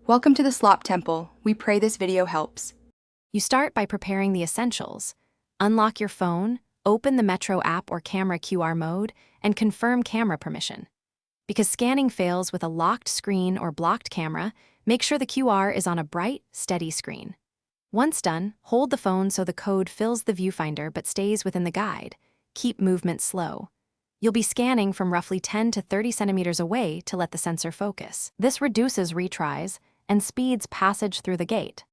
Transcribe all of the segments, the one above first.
Welcome to the Slop Temple. We pray this video helps. You start by preparing the essentials. Unlock your phone, open the Metro app or camera QR mode, and confirm camera permission. Because scanning fails with a locked screen or blocked camera, make sure the QR is on a bright, steady screen. Once done, hold the phone so the code fills the viewfinder but stays within the guide. Keep movement slow. You'll be scanning from roughly 10 to 30 centimeters away to let the sensor focus. This reduces retries and speeds passage through the gate.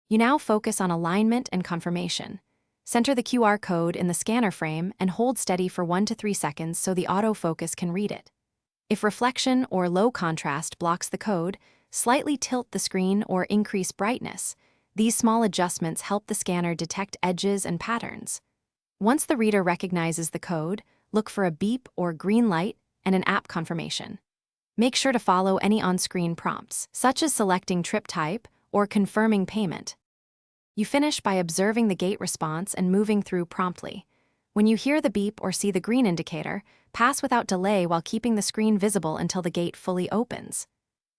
You now focus on alignment and confirmation. Center the QR code in the scanner frame and hold steady for 1 to 3 seconds so the autofocus can read it. If reflection or low contrast blocks the code, slightly tilt the screen or increase brightness. These small adjustments help the scanner detect edges and patterns. Once the reader recognizes the code, look for a beep or green light and an app confirmation. Make sure to follow any on-screen prompts, such as selecting trip type or confirming payment. You finish by observing the gate response and moving through promptly. When you hear the beep or see the green indicator, pass without delay while keeping the screen visible until the gate fully opens.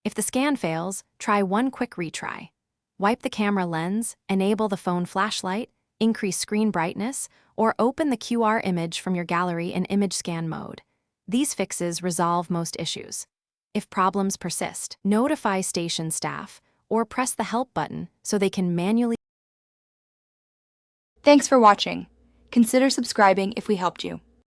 If the scan fails, try one quick retry. Wipe the camera lens, enable the phone flashlight, increase screen brightness, or open the QR image from your gallery in image scan mode. These fixes resolve most issues. If problems persist, notify station staff or press the help button so they can manually. Thanks for watching. Consider subscribing if we helped you.